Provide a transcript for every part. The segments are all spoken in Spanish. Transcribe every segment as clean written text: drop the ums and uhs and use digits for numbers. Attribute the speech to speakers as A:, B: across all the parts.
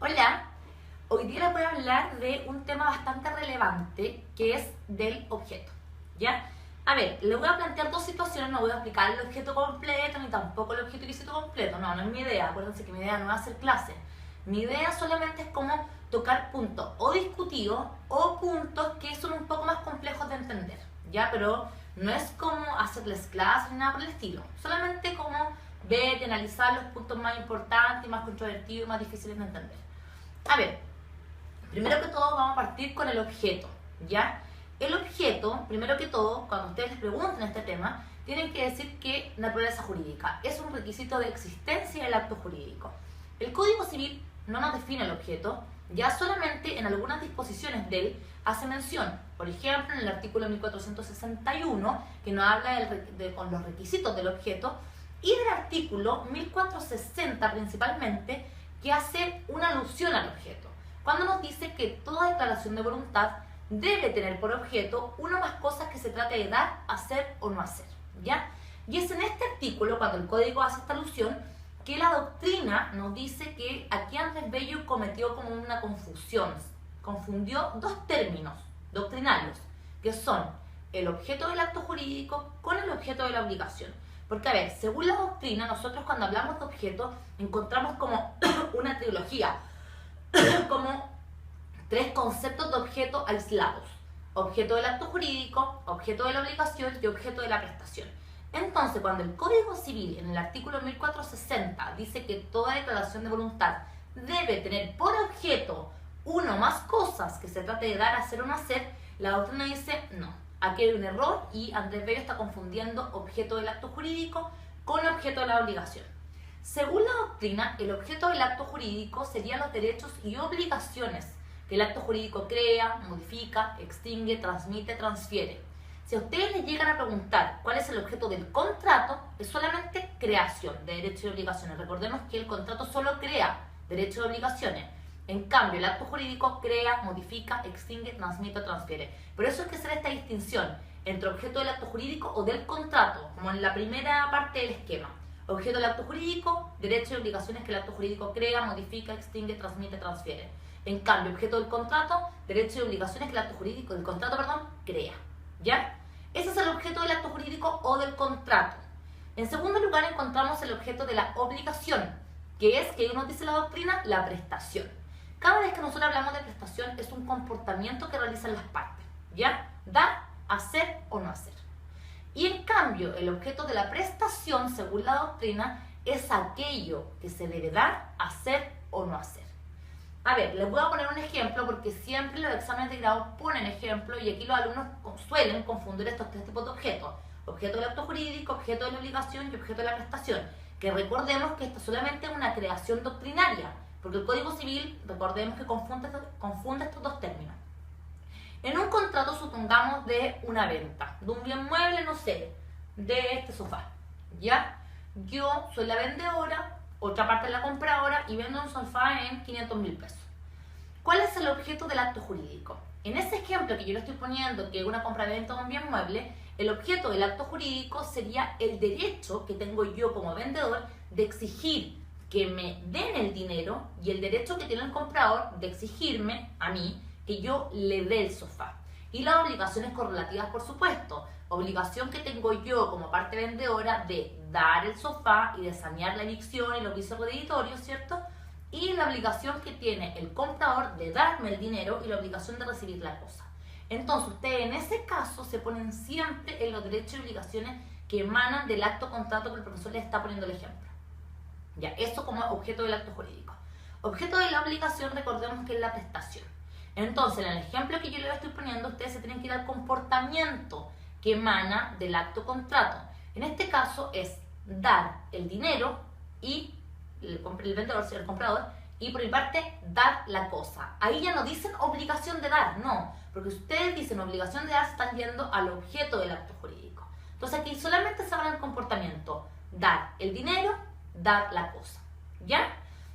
A: Hola, hoy día les voy a hablar de un tema bastante relevante que es del objeto, ¿ya? A ver, les voy a plantear dos situaciones, no voy a explicar el objeto completo ni tampoco el objeto ilícito completo, no es mi idea, acuérdense que mi idea no es hacer clase. Mi idea solamente es como tocar puntos o discutidos o puntos que son un poco más complejos de entender, ¿ya? Pero no es como hacerles clases ni nada por el estilo, solamente como ver y analizar los puntos más importantes, más controvertidos y más difíciles de entender. A ver, primero que todo vamos a partir con el objeto, ¿ya? El objeto, primero que todo, cuando ustedes les pregunten este tema, tienen que decir que naturaleza jurídica es un requisito de existencia del acto jurídico. El Código Civil no nos define el objeto, ya solamente en algunas disposiciones de él hace mención, por ejemplo, en el artículo 1461, que nos habla con los requisitos del objeto, y del artículo 1460 principalmente, que hace una alusión al objeto, cuando nos dice que toda declaración de voluntad debe tener por objeto una o más cosas que se trate de dar, hacer o no hacer, ¿ya? Y es en este artículo, cuando el código hace esta alusión, que la doctrina nos dice que aquí Andrés Bello cometió como una confusión, confundió dos términos doctrinarios, que son el objeto del acto jurídico con el objeto de la obligación. Porque, a ver, según la doctrina, nosotros cuando hablamos de objeto encontramos como una trilogía, como tres conceptos de objeto aislados: objeto del acto jurídico, objeto de la obligación y objeto de la prestación. Entonces, cuando el Código Civil, en el artículo 1460, dice que toda declaración de voluntad debe tener por objeto una o más cosas que se trate de dar, hacer o no hacer, la doctrina dice no. Aquí hay un error y Andrés Bello está confundiendo objeto del acto jurídico con objeto de la obligación. Según la doctrina, el objeto del acto jurídico serían los derechos y obligaciones que el acto jurídico crea, modifica, extingue, transmite, transfiere. Si a ustedes les llegan a preguntar cuál es el objeto del contrato, es solamente creación de derechos y obligaciones. Recordemos que el contrato solo crea derechos y obligaciones. En cambio, el acto jurídico crea, modifica, extingue, transmite o transfiere. Por eso es que hacer esta distinción entre objeto del acto jurídico o del contrato, como en la primera parte del esquema. Objeto del acto jurídico, derechos y obligaciones que el acto jurídico crea, modifica, extingue, transmite, transfiere. En cambio, objeto del contrato, derechos y obligaciones que el acto jurídico, del contrato, crea. ¿Ya? Ese es el objeto del acto jurídico o del contrato. En segundo lugar, encontramos el objeto de la obligación, que es, que nos dice la doctrina, la prestación. Cada vez que nosotros hablamos de prestación es un comportamiento que realizan las partes, ¿ya? Dar, hacer o no hacer. Y en cambio, el objeto de la prestación, según la doctrina, es aquello que se debe dar, hacer o no hacer. A ver, les voy a poner un ejemplo porque siempre los exámenes de grado ponen ejemplo y aquí los alumnos suelen confundir estos tres tipos de objetos: objeto del acto jurídico, objeto de la obligación y objeto de la prestación. Que recordemos que esto es solamente una creación doctrinaria, porque el Código Civil, recordemos que confunde estos dos términos. En un contrato, supongamos, de una venta, de un bien mueble, no sé, de este sofá, ¿ya? Yo soy la vendedora, otra parte es la compradora y vendo un sofá en 500.000 pesos. ¿Cuál es el objeto del acto jurídico? En ese ejemplo que yo le estoy poniendo, que es una compra-venta de un bien mueble, el objeto del acto jurídico sería el derecho que tengo yo como vendedor de exigir que me den el dinero y el derecho que tiene el comprador de exigirme a mí que yo le dé el sofá. Y las obligaciones correlativas, por supuesto. Obligación que tengo yo como parte vendedora de dar el sofá y de sanear la evicción y los vicios creditorios, ¿cierto? Y la obligación que tiene el comprador de darme el dinero y la obligación de recibir la cosa. Entonces, ustedes en ese caso se ponen siempre en los derechos y obligaciones que emanan del acto contrato que el profesor les está poniendo el ejemplo. Ya, eso como objeto del acto jurídico. Objeto de la obligación, recordemos que es la prestación. Entonces, en el ejemplo que yo les estoy poniendo, ustedes se tienen que ir al comportamiento que emana del acto contrato. En este caso es dar el dinero y el vendedor, el comprador, y por mi parte dar la cosa. Ahí ya no dicen obligación de dar, no, porque si ustedes dicen obligación de dar, se están yendo al objeto del acto jurídico. Entonces aquí solamente se habla del comportamiento: dar el dinero, dar la cosa, ¿ya?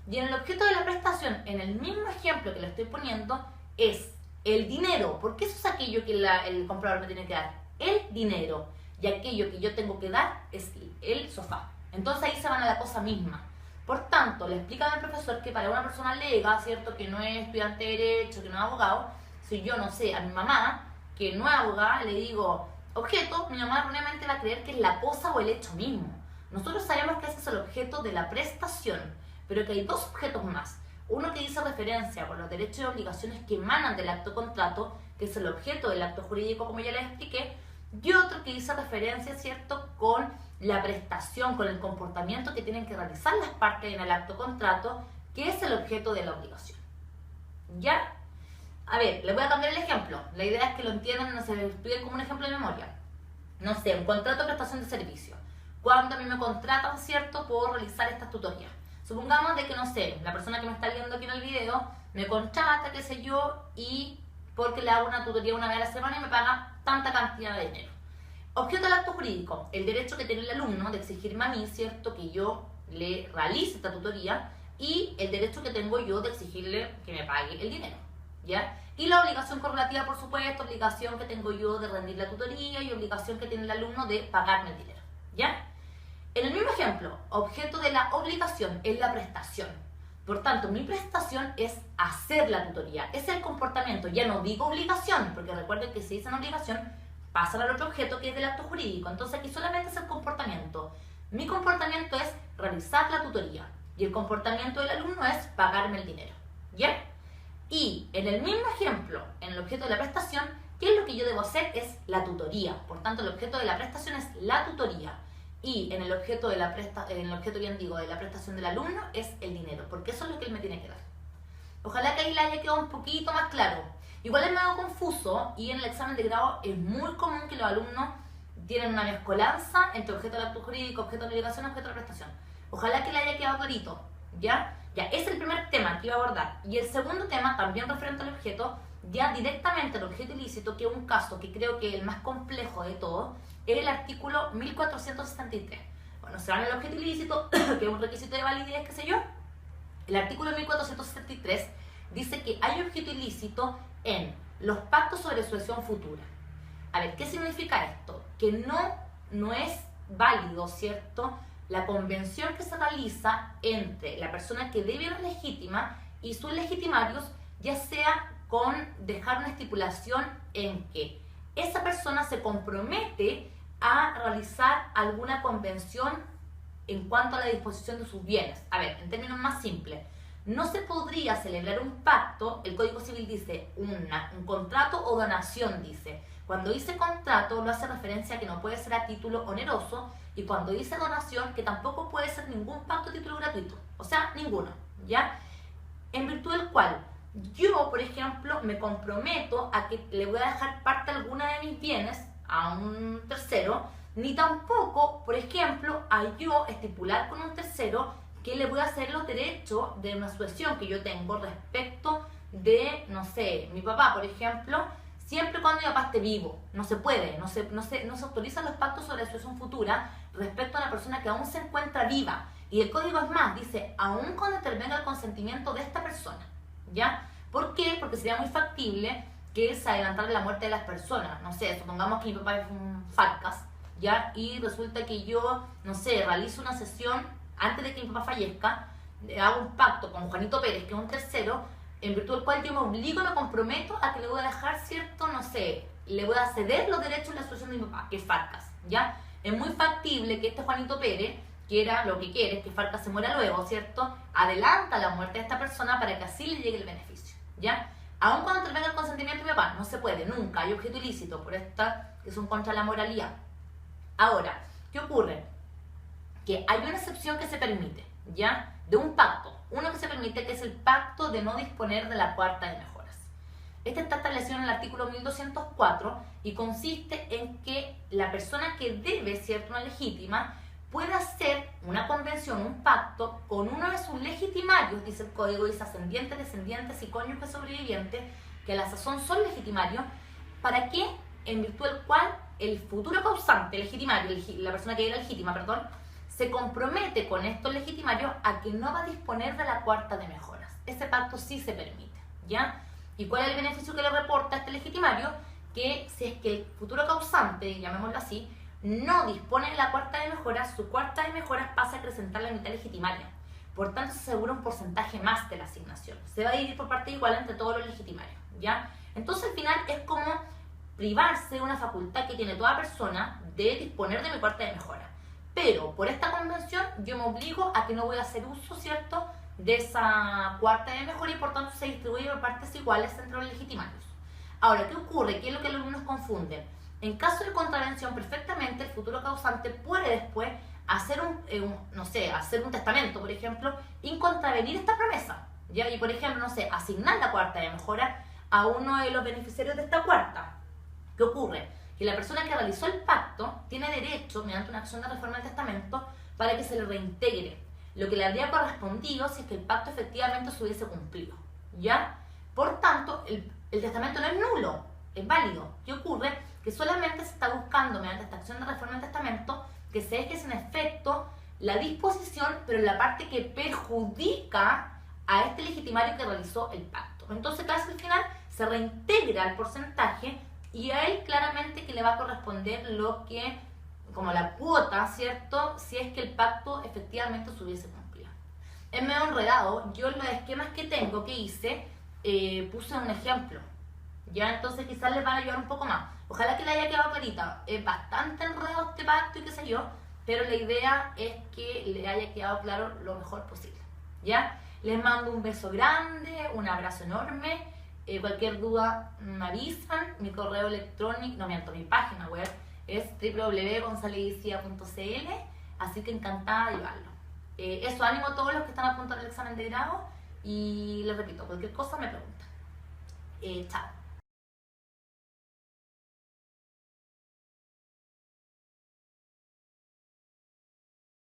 A: Y en el objeto de la prestación, en el mismo ejemplo que le estoy poniendo, es el dinero, porque eso es aquello que el comprador me tiene que dar, el dinero, y aquello que yo tengo que dar es el sofá. Entonces ahí se van a la cosa misma. Por tanto, le explican al profesor que para una persona lega, ¿cierto? Que no es estudiante de Derecho, que no es abogado, si yo, no sé, a mi mamá, que no es abogada, le digo objeto, mi mamá erróneamente va a creer que es la cosa o el hecho mismo. Nosotros sabemos que ese es el objeto de la prestación, pero que hay dos objetos más. Uno que dice referencia con los derechos y obligaciones que emanan del acto contrato, que es el objeto del acto jurídico, como ya les expliqué, y otro que dice referencia, ¿cierto?, con la prestación, con el comportamiento que tienen que realizar las partes en el acto contrato, que es el objeto de la obligación. ¿Ya? A ver, les voy a cambiar el ejemplo. La idea es que lo entiendan, no se estudien como un ejemplo de memoria. No sé, un contrato de prestación de servicio. Cuando a mí me contratan, ¿cierto?, por realizar estas tutorías. Supongamos de que, no sé, la persona que me está viendo aquí en el video me contrata, qué sé yo, y porque le hago una tutoría una vez a la semana y me paga tanta cantidad de dinero. Objeto del acto jurídico, el derecho que tiene el alumno de exigirme a mí, ¿cierto?, que yo le realice esta tutoría, y el derecho que tengo yo de exigirle que me pague el dinero, ¿ya? Y la obligación correlativa, por supuesto, obligación que tengo yo de rendir la tutoría y obligación que tiene el alumno de pagarme el dinero, ¿ya? En el mismo ejemplo, objeto de la obligación es la prestación. Por tanto, mi prestación es hacer la tutoría, es el comportamiento. Ya no digo obligación, porque recuerden que si dicen obligación, pasan al otro objeto que es del acto jurídico. Entonces aquí solamente es el comportamiento. Mi comportamiento es realizar la tutoría y el comportamiento del alumno es pagarme el dinero, ¿ya? Y en el mismo ejemplo, en el objeto de la prestación, ¿qué es lo que yo debo hacer? Es la tutoría. Por tanto, el objeto de la prestación es la tutoría. Y en el objeto de la de la prestación del alumno es el dinero, porque eso es lo que él me tiene que dar. Ojalá que ahí le haya quedado un poquito más claro. Igual es medio confuso y en el examen de grado es muy común que los alumnos tienen una mezcolanza entre objeto del acto jurídico, objeto de obligación y objeto de prestación. Ojalá que le haya quedado clarito, ¿ya? Ya, es el primer tema que iba a abordar. Y el segundo tema, también referente al objeto, ya directamente al objeto ilícito, que es un caso que creo que es el más complejo de todos, es el artículo 1463. Bueno, se va en el objeto ilícito, que es un requisito de validez, qué sé yo. El artículo 1463 dice que hay objeto ilícito en los pactos sobre sucesión futura. A ver, ¿qué significa esto? Que no es válido, ¿cierto?, la convención que se realiza entre la persona que debe la legítima y sus legitimarios, ya sea con dejar una estipulación en que esa persona se compromete a realizar alguna convención en cuanto a la disposición de sus bienes. A ver, en términos más simples, no se podría celebrar un pacto, el Código Civil dice un contrato o donación, dice. Cuando dice contrato, lo hace referencia a que no puede ser a título oneroso, y cuando dice donación, que tampoco puede ser ningún pacto a título gratuito, o sea, ninguno, ¿ya? En virtud del cual yo, por ejemplo, me comprometo a que le voy a dejar parte alguna de mis bienes a un tercero, ni tampoco, por ejemplo, a yo estipular con un tercero que le voy a hacer los derechos de una sucesión que yo tengo respecto de, no sé, mi papá, por ejemplo, siempre cuando mi papá esté vivo. No se puede, no se autorizan los pactos sobre sucesión futura respecto a una persona que aún se encuentra viva. Y el código es más, dice, aún cuando intervenga el consentimiento de esta persona, ¿ya? ¿Por qué? Porque sería muy factible que se adelantara la muerte de las personas. No sé, supongamos que mi papá es un Farcas, ¿ya? Y resulta que yo, no sé, realizo una sesión antes de que mi papá fallezca, hago un pacto con Juanito Pérez, que es un tercero, en virtud del cual yo me obligo, me comprometo a que le voy a dejar, ¿cierto? No sé, le voy a ceder los derechos de la sucesión de mi papá, que es Farcas, ¿ya? Es muy factible que este Juanito Pérez quiera, lo que quiere es que Farcas se muera luego, ¿cierto? Adelanta la muerte de esta persona para que así le llegue el beneficio, ¿ya? Aun cuando intervenga el consentimiento de mi papá, no se puede, nunca, hay objeto ilícito, por esta que son contra la moralidad. Ahora, ¿qué ocurre? Que hay una excepción que se permite, ¿ya? De un pacto, uno que se permite, que es el pacto de no disponer de la cuarta de mejoras. Este está establecido en el artículo 1204 y consiste en que la persona que debe, ¿cierto?, una legítima, puede hacer una convención, un pacto, con uno de sus legitimarios, dice el código, dice ascendientes, descendientes y cónyuges sobrevivientes, que a la sazón son legitimarios, para que, en virtud del cual, el futuro causante, legitimario, la persona que era legítima, perdón, se compromete con estos legitimarios a que no va a disponer de la cuarta de mejoras. Ese pacto sí se permite, ¿ya? ¿Y cuál es el beneficio que le reporta a este legitimario? Que si es que el futuro causante, llamémoslo así, no dispone de la cuarta de mejoras, su cuarta de mejoras pasa a acrecentar la mitad legitimaria. por tanto se asegura un porcentaje más de la asignación. Se va a dividir por parte igual entre todos los legitimarios, ¿ya? Entonces al final es como privarse de una facultad que tiene toda persona de disponer de mi cuarta de mejora. Pero por esta convención yo me obligo a que no voy a hacer uso, ¿cierto?, de esa cuarta de mejora y por tanto se distribuye por partes iguales entre los legitimarios. Ahora, ¿qué ocurre? ¿Qué es lo que los alumnos confunden? En caso de contravención, perfectamente el futuro causante puede después hacer hacer un testamento, por ejemplo, y contravenir esta promesa, ¿ya? Y por ejemplo, no sé, asignar la cuarta de mejora a uno de los beneficiarios de esta cuarta. ¿Qué ocurre? Que la persona que realizó el pacto tiene derecho, mediante una acción de reforma del testamento, para que se le reintegre lo que le habría correspondido si es que el pacto efectivamente se hubiese cumplido, ¿ya? Por tanto, el testamento no es nulo, es válido. ¿Qué ocurre? Que solamente se está buscando, mediante esta acción de reforma del testamento, que se deje sin efecto la disposición, pero en la parte que perjudica a este legitimario que realizó el pacto. Entonces, casi al final se reintegra el porcentaje y a él claramente que le va a corresponder lo que, como la cuota, ¿cierto?, si es que el pacto efectivamente se hubiese cumplido. Es medio enredado. Yo en los esquemas que tengo, que hice, puse un ejemplo, ¿ya? Entonces quizás les van a ayudar un poco más. Ojalá que le haya quedado clarita. Es bastante enredado este pacto y qué sé yo, pero la idea es que le haya quedado claro lo mejor posible, ¿ya? Les mando un beso grande, un abrazo enorme. Cualquier duda me avisan. Mi correo electrónico, no miento, mi página web es www.gonzalezcia.cl, así que encantada de ayudarlo. Eso, ánimo a todos los que están a punto del examen de grado y les repito, cualquier cosa me preguntan. Chao.